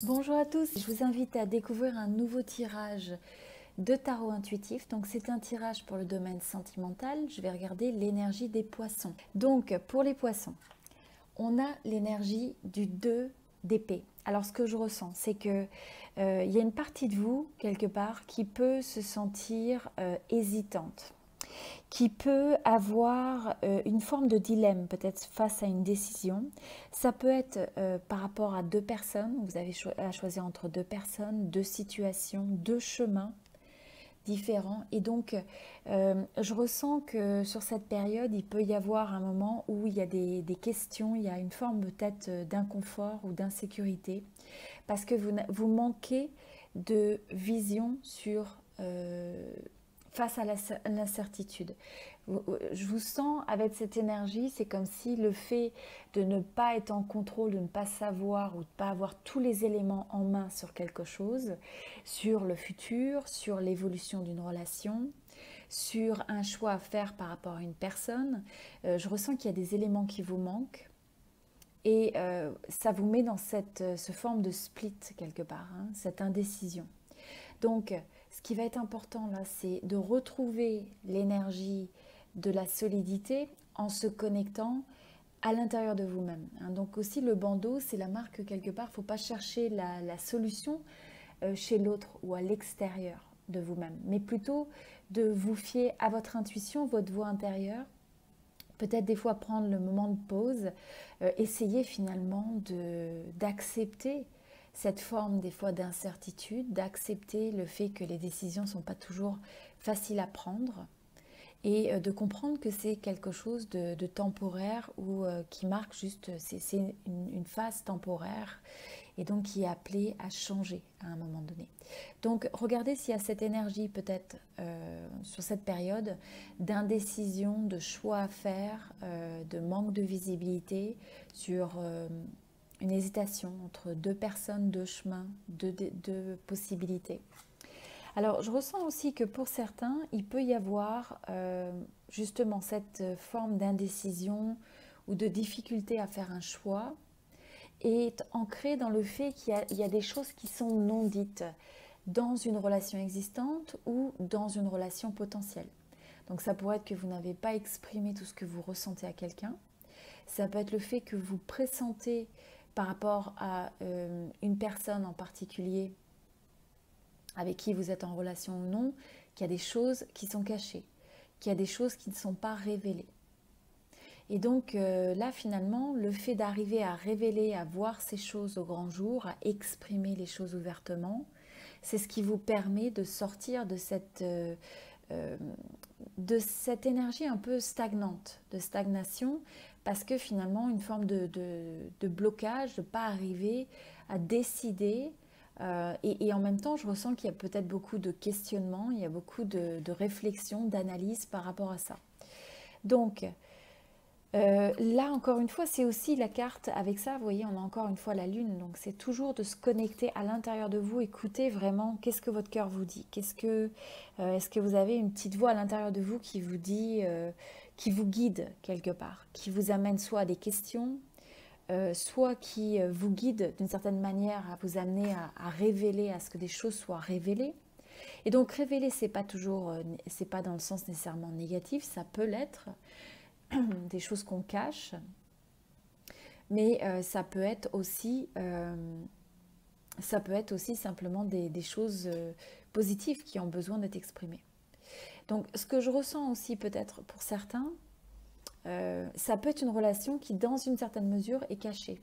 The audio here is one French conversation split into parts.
Bonjour à tous, je vous invite à découvrir un nouveau tirage de tarot intuitif. Donc c'est un tirage pour le domaine sentimental. Je vais regarder l'énergie des poissons. Donc pour les poissons, on a l'énergie du 2 d'épée. Alors ce que je ressens, c'est que il y a une partie de vous quelque part qui peut se sentir hésitante, qui peut avoir une forme de dilemme peut-être face à une décision. Ça peut être par rapport à deux personnes, vous avez à choisir entre deux personnes, deux situations, deux chemins différents. Et donc, je ressens que sur cette période, il peut y avoir un moment où il y a des questions, il y a une forme peut-être d'inconfort ou d'insécurité, parce que vous manquez de vision sur face à l'incertitude. Je vous sens avec cette énergie, c'est comme si le fait de ne pas être en contrôle, de ne pas savoir ou de ne pas avoir tous les éléments en main sur quelque chose, sur le futur, sur l'évolution d'une relation, sur un choix à faire par rapport à une personne, je ressens qu'il y a des éléments qui vous manquent. Et ça vous met dans ce forme de split quelque part, hein, cette indécision. Donc, ce qui va être important là, c'est de retrouver l'énergie de la solidité en se connectant à l'intérieur de vous-même. Hein. Donc aussi, le bandeau, c'est la marque que quelque part, il ne faut pas chercher la solution chez l'autre ou à l'extérieur de vous-même, mais plutôt de vous fier à votre intuition, votre voix intérieure. Peut-être des fois prendre le moment de pause, essayer finalement d'accepter cette forme des fois d'incertitude, d'accepter le fait que les décisions ne sont pas toujours faciles à prendre et de comprendre que c'est quelque chose de temporaire ou qui marque juste, c'est une phase temporaire et donc qui est appelée à changer à un moment donné. Donc regardez s'il y a cette énergie peut-être sur cette période d'indécision, de choix à faire, de manque de visibilité sur une hésitation entre deux personnes, deux chemins, deux possibilités. Alors, je ressens aussi que pour certains, il peut y avoir justement cette forme d'indécision ou de difficulté à faire un choix est ancrée dans le fait qu'il y a des choses qui sont non dites dans une relation existante ou dans une relation potentielle. Donc ça pourrait être que vous n'avez pas exprimé tout ce que vous ressentez à quelqu'un. Ça peut être le fait que vous pressentez par rapport à une personne en particulier avec qui vous êtes en relation ou non, qu'il y a des choses qui sont cachées, qu'il y a des choses qui ne sont pas révélées. Et donc là, finalement, le fait d'arriver à révéler, à voir ces choses au grand jour, à exprimer les choses ouvertement, c'est ce qui vous permet de sortir de cette énergie un peu stagnante, de stagnation, parce que finalement, une forme de blocage, de ne pas arriver à décider. Et en même temps, je ressens qu'il y a peut-être beaucoup de questionnements, il y a beaucoup de réflexions, d'analyses par rapport à ça. Donc, là, encore une fois, c'est aussi la carte avec ça. Vous voyez, on a encore une fois la lune. Donc, c'est toujours de se connecter à l'intérieur de vous. Écoutez vraiment qu'est-ce que votre cœur vous dit. Est-ce que vous avez une petite voix à l'intérieur de vous qui vous dit, qui vous guide quelque part, qui vous amène soit à des questions, soit qui vous guide d'une certaine manière à vous amener à révéler, à ce que des choses soient révélées. Et donc, révéler, c'est pas toujours, c'est pas dans le sens nécessairement négatif. Ça peut l'être. Des choses qu'on cache, mais ça peut être aussi simplement des choses positives qui ont besoin d'être exprimées. Donc ce que je ressens aussi peut-être pour certains, ça peut être une relation qui dans une certaine mesure est cachée,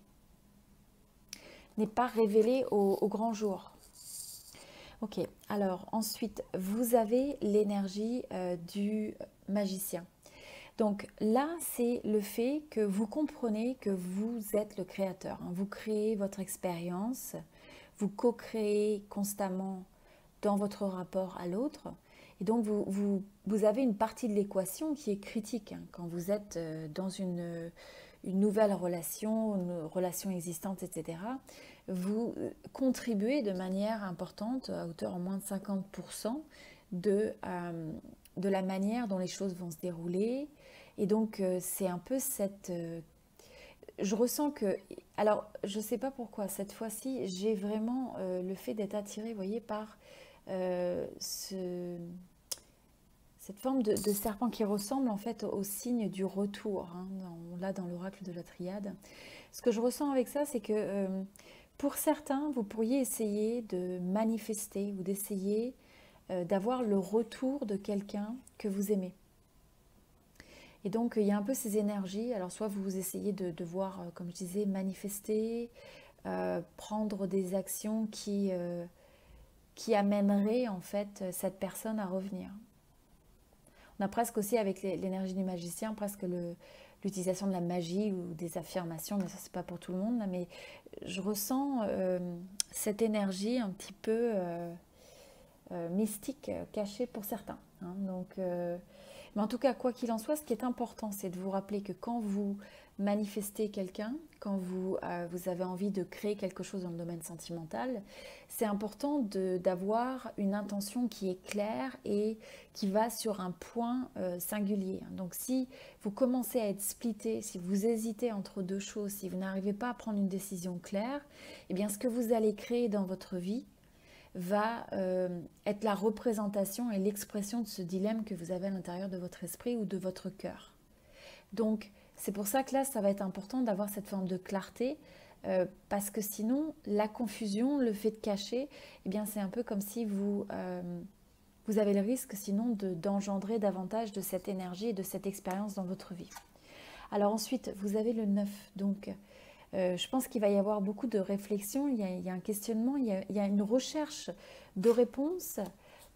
n'est pas révélée au grand jour. Ok, alors ensuite vous avez l'énergie du magicien. Donc là, c'est le fait que vous comprenez que vous êtes le créateur. Hein. Vous créez votre expérience, vous co-créez constamment dans votre rapport à l'autre. Et donc, vous avez une partie de l'équation qui est critique. Hein. Quand vous êtes dans une nouvelle relation, une relation existante, etc., vous contribuez de manière importante, à hauteur en moins de 50%, de la manière dont les choses vont se dérouler. Et donc, c'est un peu je ressens que, alors je ne sais pas pourquoi, cette fois-ci, j'ai vraiment le fait d'être attirée, vous voyez, par euh, ce, cette forme de serpent qui ressemble en fait au signe du retour, hein, là dans l'oracle de la Triade. Ce que je ressens avec ça, c'est que pour certains, vous pourriez essayer de manifester ou d'essayer d'avoir le retour de quelqu'un que vous aimez. Et donc, il y a un peu ces énergies. Alors, soit vous essayez de voir, comme je disais, manifester, prendre des actions qui amèneraient en fait cette personne à revenir. On a presque aussi avec l'énergie du magicien, presque l'utilisation de la magie ou des affirmations, mais ça c'est pas pour tout le monde, là, mais je ressens cette énergie un petit peu mystique, cachée pour certains. Hein. Donc, mais en tout cas, quoi qu'il en soit, ce qui est important, c'est de vous rappeler que quand vous manifestez quelqu'un, quand vous avez envie de créer quelque chose dans le domaine sentimental, c'est important d'avoir une intention qui est claire et qui va sur un point singulier. Donc si vous commencez à être splitté, si vous hésitez entre deux choses, si vous n'arrivez pas à prendre une décision claire, eh bien ce que vous allez créer dans votre vie va être la représentation et l'expression de ce dilemme que vous avez à l'intérieur de votre esprit ou de votre cœur. Donc, c'est pour ça que là, ça va être important d'avoir cette forme de clarté, parce que sinon, la confusion, le fait de cacher, eh bien, c'est un peu comme si vous avez le risque sinon d'engendrer davantage de cette énergie et de cette expérience dans votre vie. Alors ensuite, vous avez le 9, donc je pense qu'il va y avoir beaucoup de réflexion, il y a un questionnement, il y a une recherche de réponses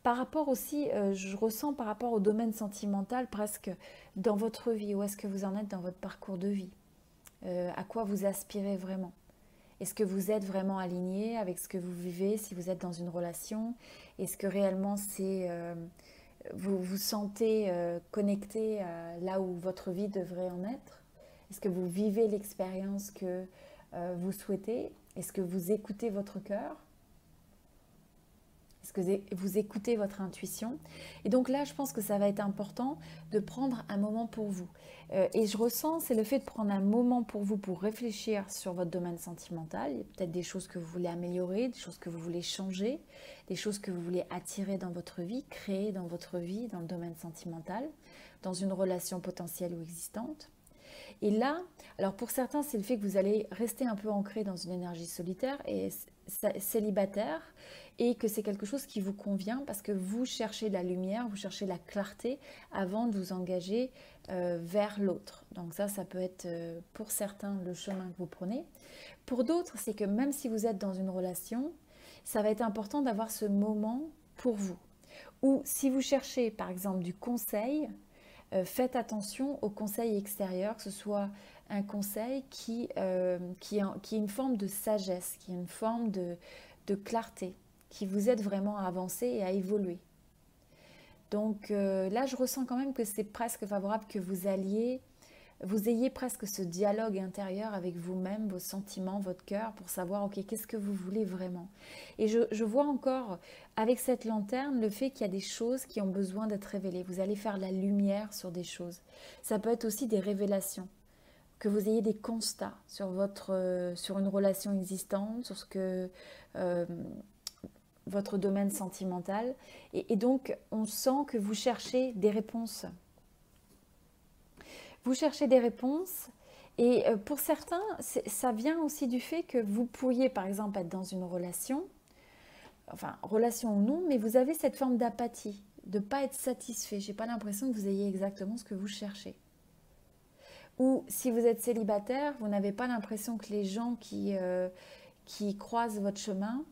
par rapport aussi, je ressens par rapport au domaine sentimental presque dans votre vie. Où est-ce que vous en êtes dans votre parcours de vie? À quoi vous aspirez vraiment? Est-ce que vous êtes vraiment aligné avec ce que vous vivez si vous êtes dans une relation? Est-ce que réellement vous vous sentez connecté à là où votre vie devrait en être? Est-ce que vous vivez l'expérience que vous souhaitez? Est-ce que vous écoutez votre cœur? Est-ce que vous écoutez votre intuition? Et donc là, je pense que ça va être important de prendre un moment pour vous. Et je ressens, c'est le fait de prendre un moment pour vous pour réfléchir sur votre domaine sentimental. Il y a peut-être des choses que vous voulez améliorer, des choses que vous voulez changer, des choses que vous voulez attirer dans votre vie, créer dans votre vie, dans le domaine sentimental, dans une relation potentielle ou existante. Et là, alors pour certains, c'est le fait que vous allez rester un peu ancré dans une énergie solitaire et célibataire, et que c'est quelque chose qui vous convient parce que vous cherchez de la lumière, vous cherchez la clarté avant de vous engager vers l'autre. Donc ça peut être pour certains le chemin que vous prenez. Pour d'autres, c'est que même si vous êtes dans une relation, ça va être important d'avoir ce moment pour vous. Ou si vous cherchez par exemple du conseil, faites attention aux conseils extérieurs, que ce soit un conseil qui est une forme de sagesse, qui est une forme de clarté, qui vous aide vraiment à avancer et à évoluer. Donc là, je ressens quand même que c'est presque favorable que vous ayez presque ce dialogue intérieur avec vous-même, vos sentiments, votre cœur, pour savoir, ok, qu'est-ce que vous voulez vraiment? Et je vois encore, avec cette lanterne, le fait qu'il y a des choses qui ont besoin d'être révélées. Vous allez faire la lumière sur des choses. Ça peut être aussi des révélations, que vous ayez des constats sur une relation existante, sur ce que votre domaine sentimental. Et donc, on sent que vous cherchez des réponses. Vous cherchez des réponses et pour certains, ça vient aussi du fait que vous pourriez par exemple être dans une relation, enfin relation ou non, mais vous avez cette forme d'apathie, de ne pas être satisfait. Je n'ai pas l'impression que vous ayez exactement ce que vous cherchez. Ou si vous êtes célibataire, vous n'avez pas l'impression que les gens qui croisent votre chemin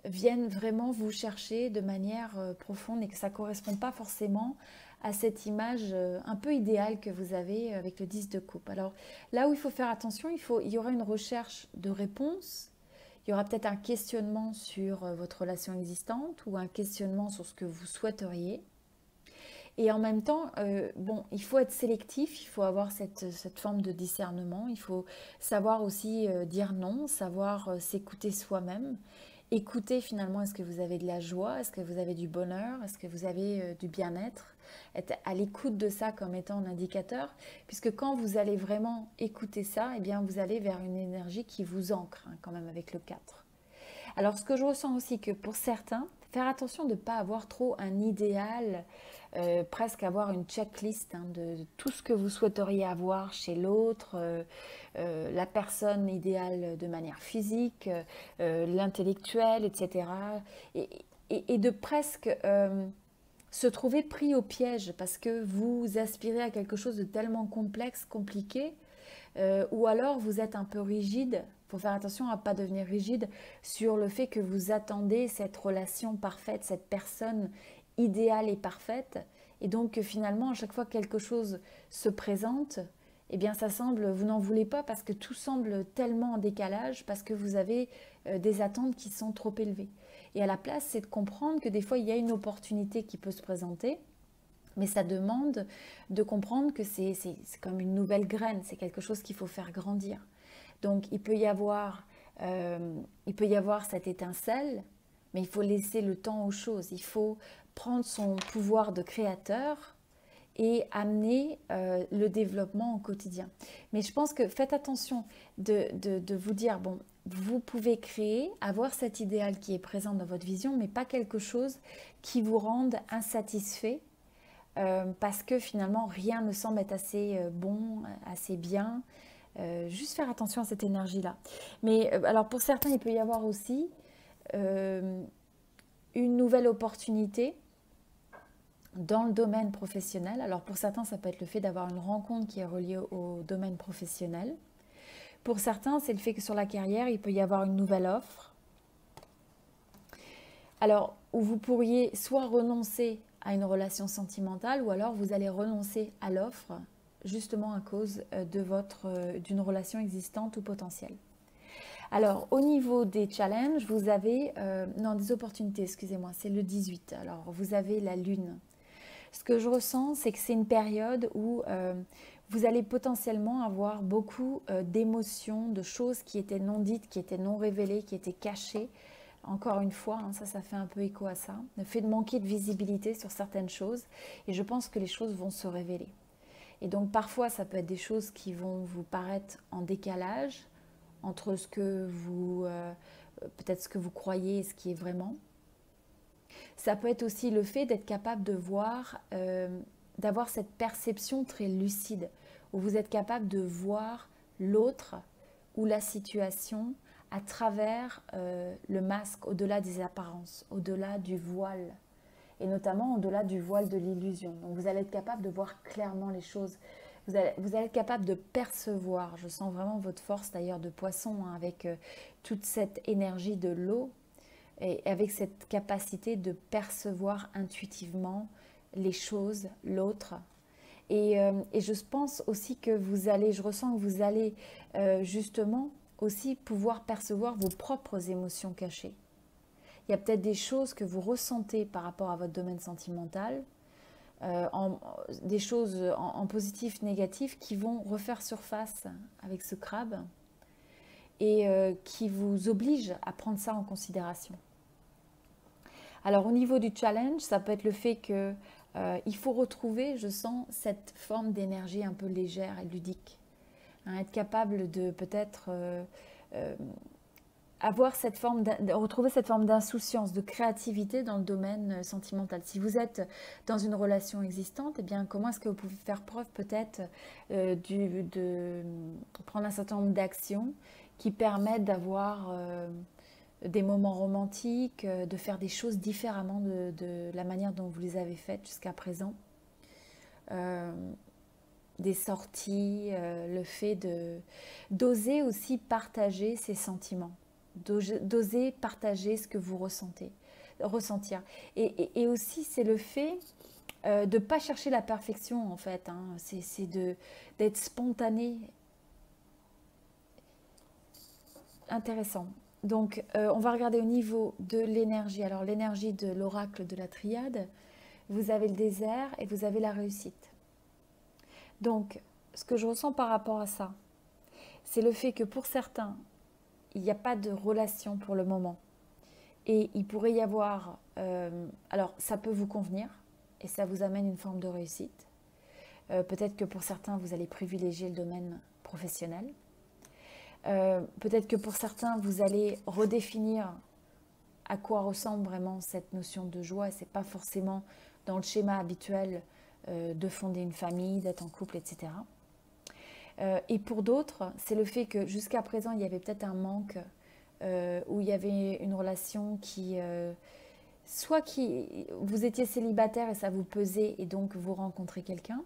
viennent vraiment vous chercher de manière profonde et que ça ne correspond pas forcément à cette image un peu idéale que vous avez avec le 10 de coupe. Alors là où il faut faire attention, il y aura une recherche de réponse, il y aura peut-être un questionnement sur votre relation existante ou un questionnement sur ce que vous souhaiteriez. Et en même temps, bon, il faut être sélectif, il faut avoir cette forme de discernement, il faut savoir aussi dire non, savoir s'écouter soi-même écoutez finalement, est-ce que vous avez de la joie, est-ce que vous avez du bonheur, est-ce que vous avez du bien-être. Être à l'écoute de ça comme étant un indicateur, puisque quand vous allez vraiment écouter ça, eh bien vous allez vers une énergie qui vous ancre quand même avec le 4. Alors ce que je ressens aussi que pour certains, faire attention de ne pas avoir trop un idéal, presque avoir une checklist de tout ce que vous souhaiteriez avoir chez l'autre, la personne idéale de manière physique, l'intellectuel, etc. Et de presque se trouver pris au piège parce que vous aspirez à quelque chose de tellement complexe, compliqué, ou alors vous êtes un peu rigide. Il faut faire attention à ne pas devenir rigide sur le fait que vous attendez cette relation parfaite, cette personne idéale et parfaite. Et donc finalement, à chaque fois que quelque chose se présente, eh bien ça semble, vous n'en voulez pas parce que tout semble tellement en décalage, parce que vous avez des attentes qui sont trop élevées. Et à la place, c'est de comprendre que des fois, il y a une opportunité qui peut se présenter, mais ça demande de comprendre que c'est comme une nouvelle graine, c'est quelque chose qu'il faut faire grandir. Donc il peut y avoir cette étincelle, mais il faut laisser le temps aux choses. Il faut prendre son pouvoir de créateur et amener le développement au quotidien. Mais je pense que faites attention de vous dire, bon, vous pouvez créer, avoir cet idéal qui est présent dans votre vision, mais pas quelque chose qui vous rende insatisfait, parce que finalement rien ne semble être assez bon, assez bien. Juste faire attention à cette énergie-là. Mais alors pour certains, il peut y avoir aussi une nouvelle opportunité dans le domaine professionnel. Alors pour certains, ça peut être le fait d'avoir une rencontre qui est reliée au domaine professionnel. Pour certains, c'est le fait que sur la carrière, il peut y avoir une nouvelle offre. Alors, où vous pourriez soit renoncer à une relation sentimentale, ou alors vous allez renoncer à l'offre justement à cause d'une relation existante ou potentielle. Alors, au niveau des challenges, vous avez... non, des opportunités, excusez-moi, c'est le 18. Alors, vous avez la lune. Ce que je ressens, c'est que c'est une période où vous allez potentiellement avoir beaucoup d'émotions, de choses qui étaient non dites, qui étaient non révélées, qui étaient cachées. Encore une fois, ça fait un peu écho à ça. Le fait de manquer de visibilité sur certaines choses. Et je pense que les choses vont se révéler. Et donc parfois, ça peut être des choses qui vont vous paraître en décalage entre ce que vous, peut-être ce que vous croyez et ce qui est vraiment. Ça peut être aussi le fait d'être capable de voir, d'avoir cette perception très lucide, où vous êtes capable de voir l'autre ou la situation à travers le masque, au-delà des apparences, au-delà du voile, et notamment au-delà du voile de l'illusion. Donc vous allez être capable de voir clairement les choses. Vous allez être capable de percevoir. Je sens vraiment votre force d'ailleurs de poisson, avec toute cette énergie de l'eau, et avec cette capacité de percevoir intuitivement les choses, l'autre. Et je pense aussi que je ressens que vous allez justement aussi pouvoir percevoir vos propres émotions cachées. Il y a peut-être des choses que vous ressentez par rapport à votre domaine sentimental, des choses en positif, négatif, qui vont refaire surface avec ce crabe et qui vous obligent à prendre ça en considération. Alors au niveau du challenge, ça peut être le fait que il faut retrouver, je sens, cette forme d'énergie un peu légère et ludique. Être capable de peut-être retrouver cette forme d'insouciance, de créativité dans le domaine sentimental. Si vous êtes dans une relation existante, eh bien, comment est-ce que vous pouvez faire preuve peut-être de prendre un certain nombre d'actions qui permettent d'avoir des moments romantiques, de faire des choses différemment de la manière dont vous les avez faites jusqu'à présent. Des sorties, le fait d'oser aussi partager ses sentiments, d'oser partager ce que vous ressentir. Et aussi, c'est le fait de ne pas chercher la perfection, en fait. C'est d'être spontané. Intéressant. Donc, on va regarder au niveau de l'énergie. Alors, l'énergie de l'oracle de la triade, vous avez le désert et vous avez la réussite. Donc, ce que je ressens par rapport à ça, c'est le fait que pour certains, il n'y a pas de relation pour le moment. Et il pourrait y avoir, alors ça peut vous convenir et ça vous amène une forme de réussite. Peut-être que pour certains, vous allez privilégier le domaine professionnel. Peut-être que pour certains, vous allez redéfinir à quoi ressemble vraiment cette notion de joie. Ce n'est pas forcément dans le schéma habituel de fonder une famille, d'être en couple, etc. Et pour d'autres, c'est le fait que jusqu'à présent, il y avait peut-être un manque où il y avait une relation qui... vous étiez célibataire et ça vous pesait et donc vous rencontrez quelqu'un.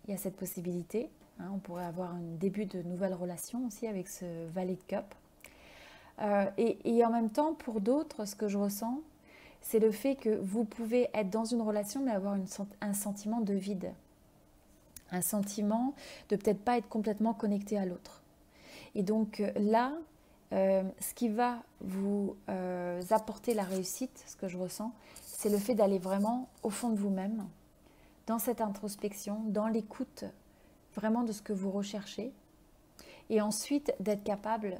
Il y a cette possibilité. Hein, on pourrait avoir un début de nouvelle relation aussi avec ce valet de cup. Et en même temps, pour d'autres, ce que je ressens, c'est le fait que vous pouvez être dans une relation mais avoir un sentiment de vide. Un sentiment de peut-être pas être complètement connecté à l'autre. Et donc là, ce qui va vous apporter la réussite, ce que je ressens, c'est le fait d'aller vraiment au fond de vous-même, dans cette introspection, dans l'écoute vraiment de ce que vous recherchez, et ensuite d'être capable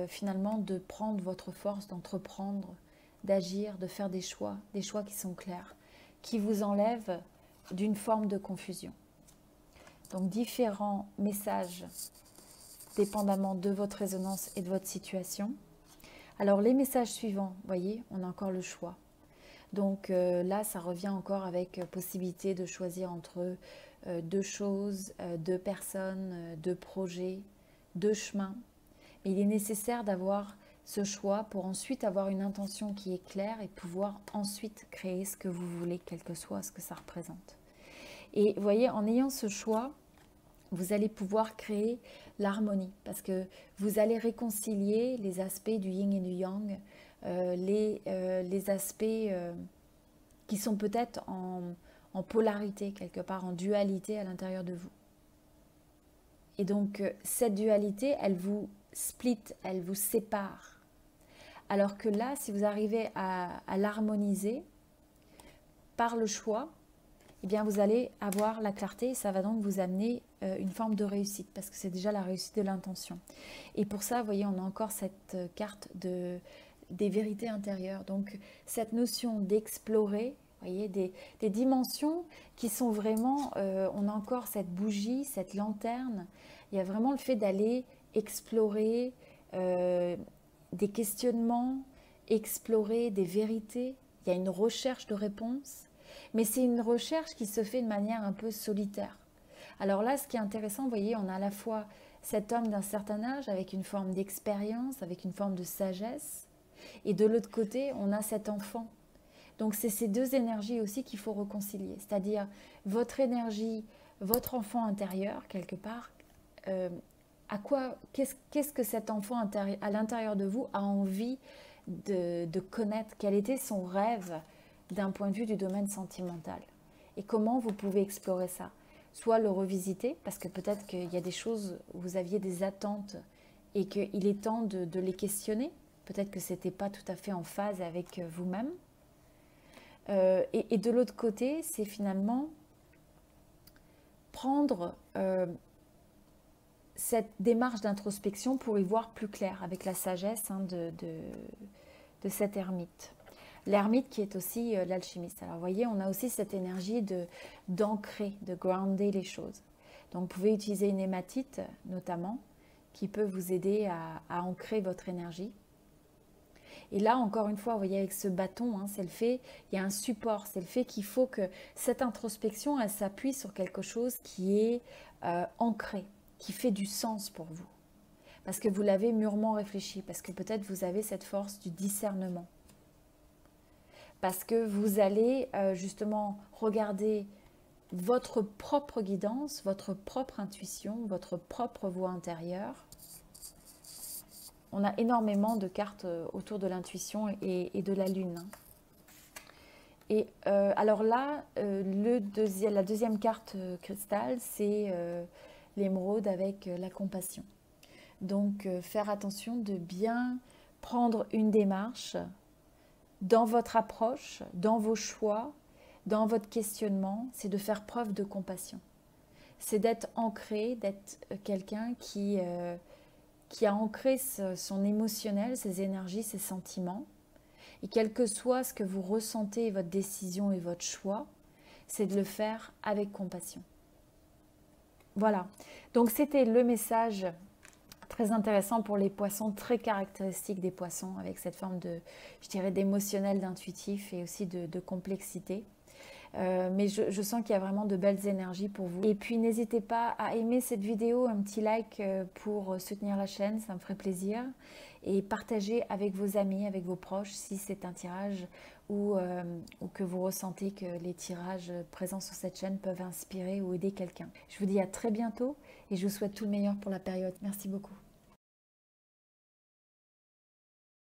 finalement de prendre votre force, d'entreprendre, d'agir, de faire des choix qui sont clairs, qui vous enlèvent d'une forme de confusion. Donc différents messages dépendamment de votre résonance et de votre situation. Alors les messages suivants, vous voyez, on a encore le choix. Donc là, ça revient encore avec possibilité de choisir entre deux choses, deux personnes, deux projets, deux chemins. Mais il est nécessaire d'avoir ce choix pour ensuite avoir une intention qui est claire et pouvoir ensuite créer ce que vous voulez, quel que soit ce que ça représente. Et vous voyez, en ayant ce choix, vous allez pouvoir créer l'harmonie parce que vous allez réconcilier les aspects du yin et du yang, les aspects qui sont peut-être en polarité quelque part, en dualité à l'intérieur de vous. Et donc cette dualité, elle vous split, elle vous sépare. Alors que là, si vous arrivez à l'harmoniser par le choix, eh bien vous allez avoir la clarté et ça va donc vous amener une forme de réussite parce que c'est déjà la réussite de l'intention. Et pour ça, vous voyez, on a encore cette carte des vérités intérieures. Donc cette notion d'explorer, vous voyez, des dimensions qui sont vraiment, on a encore cette bougie, cette lanterne. Il y a vraiment le fait d'aller explorer des questionnements, explorer des vérités. Il y a une recherche de réponses. Mais c'est une recherche qui se fait de manière un peu solitaire. Alors là, ce qui est intéressant, vous voyez, on a à la fois cet homme d'un certain âge avec une forme d'expérience, avec une forme de sagesse, et de l'autre côté, on a cet enfant. Donc c'est ces deux énergies aussi qu'il faut réconcilier, c'est-à-dire votre énergie, votre enfant intérieur, quelque part, qu'est-ce que cet enfant à l'intérieur de vous a envie de connaître, quel était son rêve d'un point de vue du domaine sentimental. Et comment vous pouvez explorer ça? Soit le revisiter, parce que peut-être qu'il y a des choses où vous aviez des attentes et qu'il est temps de les questionner. Peut-être que ce n'était pas tout à fait en phase avec vous-même. Et de l'autre côté, c'est finalement prendre cette démarche d'introspection pour y voir plus clair avec la sagesse de cet ermite. L'ermite qui est aussi l'alchimiste. Alors vous voyez, on a aussi cette énergie d'ancrer, de grounder les choses. Donc vous pouvez utiliser une hématite notamment qui peut vous aider à ancrer votre énergie. Et là, encore une fois, vous voyez, avec ce bâton, hein, c'est le fait, il y a un support, c'est le fait qu'il faut que cette introspection, elle s'appuie sur quelque chose qui est ancré, qui fait du sens pour vous. Parce que vous l'avez mûrement réfléchi, parce que peut-être vous avez cette force du discernement. Parce que vous allez justement regarder votre propre guidance, votre propre intuition, votre propre voix intérieure. On a énormément de cartes autour de l'intuition et de la lune. Et alors là, la deuxième carte cristal, c'est l'émeraude avec la compassion. Donc faire attention de bien prendre une démarche dans votre approche, dans vos choix, dans votre questionnement, c'est de faire preuve de compassion. C'est d'être ancré, d'être quelqu'un qui a ancré son émotionnel, ses énergies, ses sentiments, Et quel que soit ce que vous ressentez, votre décision et votre choix, c'est de le faire avec compassion. Voilà, donc c'était le message très intéressant pour les poissons, très caractéristique des poissons, avec cette forme de, je dirais, d'émotionnel, d'intuitif et aussi de complexité. Mais je sens qu'il y a vraiment de belles énergies pour vous. Et puis n'hésitez pas à aimer cette vidéo, un petit like pour soutenir la chaîne, ça me ferait plaisir. Et partagez avec vos amis, avec vos proches, si c'est un tirage ou que vous ressentez que les tirages présents sur cette chaîne peuvent inspirer ou aider quelqu'un. Je vous dis à très bientôt et je vous souhaite tout le meilleur pour la période. Merci beaucoup.